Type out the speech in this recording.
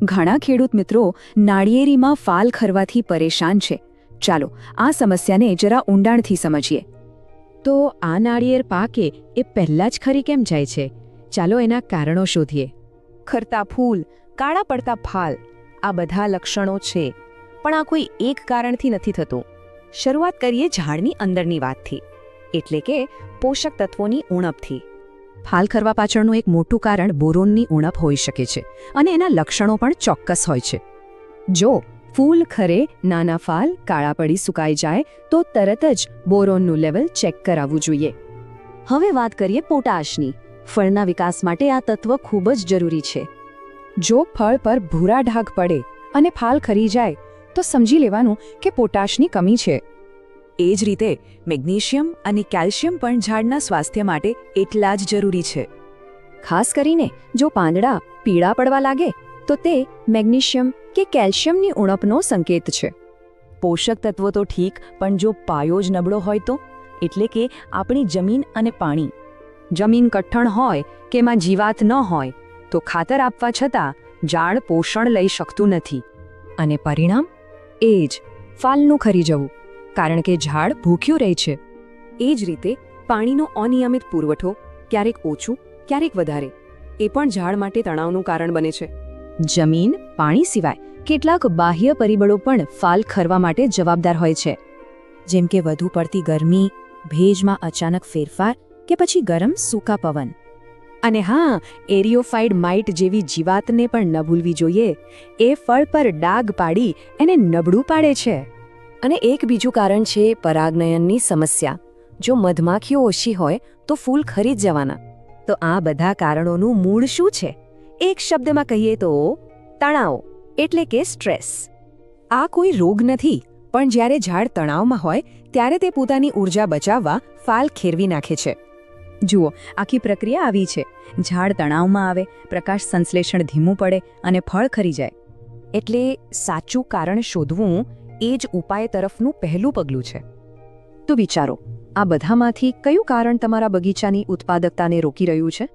ઘણા ખેડૂત મિત્રો નાળિયેરીમાં ફાલ ખરવાથી પરેશાન છે. ચાલો આ સમસ્યાને જરા ઊંડાણથી સમજીએ. તો આ નાળિયેર પાકે એ પહેલાં જ ખરી કેમ જાય છે? ચાલો એના કારણો શોધીએ. ખરતા ફૂલ, કાળા પડતા ફાલ, આ બધા લક્ષણો છે, પણ આ કોઈ એક કારણથી નથી થતું. શરૂઆત કરીએ ઝાડની અંદરની વાતથી, એટલે કે પોષક તત્વોની ઉણપથી. ફાલ ખરવા પાછળનું એક મોટું કારણ બોરોનની ઉણપ હોઈ શકે છે અને એના લક્ષણો પણ ચોક્કસ હોય છે. જો ફૂલ ખરે, નાના ફાલ કાળા પડી સુકાઈ જાય તો તરત જ બોરોનનું લેવલ ચેક કરાવવું જોઈએ. હવે વાત કરીએ પોટાશની. ફળના વિકાસ માટે આ તત્વ ખૂબ જ જરૂરી છે. જો ફળ પર ભૂરા ડાઘ પડે અને ફાલ ખરી જાય તો સમજી લેવાનું કે પોટાશની કમી છે. એ જ રીતે મેગ્નેશિયમ અને કેલ્શિયમ પણ ઝાડના સ્વાસ્થ્ય માટે એટલા જ જરૂરી છે. ખાસ કરીને જો પાંદડા પીળા પડવા લાગે તો તે મેગ્નેશિયમ કે કેલ્શિયમની ઉણપનો સંકેત છે. પોષક તત્વો તો ઠીક, પણ જો પાયો જ નબળો હોય તો, એટલે કે આપણી જમીન અને પાણી. જમીન કઠણ હોય કે એમાં જીવાત ન હોય તો ખાતર આપવા છતાં ઝાડ પોષણ લઈ શકતું નથી. અને પરિણામ એ જ ફાલનું ખરી જવું, કારણ કે ઝાડ ભૂખ્યું રહે છે. એ જ રીતે પાણીનો અનિયમિત પુરવઠો, ક્યારેક ઓછું ક્યારેક વધારે, એ પણ ઝાડ માટે તણાવનું કારણ બને છે. જમીન, પાણી સિવાય કેટલાક બાહ્ય પરિબળો પણ ફાલ ખરવા માટે જવાબદાર હોય છે, જેમ કે વધુ પડતી ગરમી, ભેજમાં અચાનક ફેરફાર કે પછી ગરમ સૂકા પવન. અને હા, એરિયોફાઇડ માઇટ જેવી જીવાતને પણ ન ભૂલવી જોઈએ. એ ફળ પર ડાઘ પાડી એને નબળું પાડે છે. અને એક બીજું કારણ છે પરાગનયનની સમસ્યા. જો મધમાખીઓ ઓછી હોય તો ફૂલ ખરી જ જવાના. તો આ બધા કારણોનું મૂળ શું છે? એક શબ્દમાં કહીએ તો તણાવ, એટલે કે સ્ટ્રેસ. આ કોઈ રોગ નથી, પણ જ્યારે ઝાડ તણાવમાં હોય ત્યારે તે પોતાની ઊર્જા બચાવવા ફાલ ખેરવી નાખે છે. જુઓ, આખી પ્રક્રિયા આવી છે. ઝાડ તણાવમાં આવે, પ્રકાશ સંશ્લેષણ ધીમું પડે અને ફળ ખરી જાય. એટલે સાચું કારણ શોધવું એ જ ઉપાય તરફનું પહેલું પગલું છે. તો વિચારો, આ બધામાંથી કયું કારણ તમારા બગીચાની ઉત્પાદકતાને રોકી રહ્યું છે?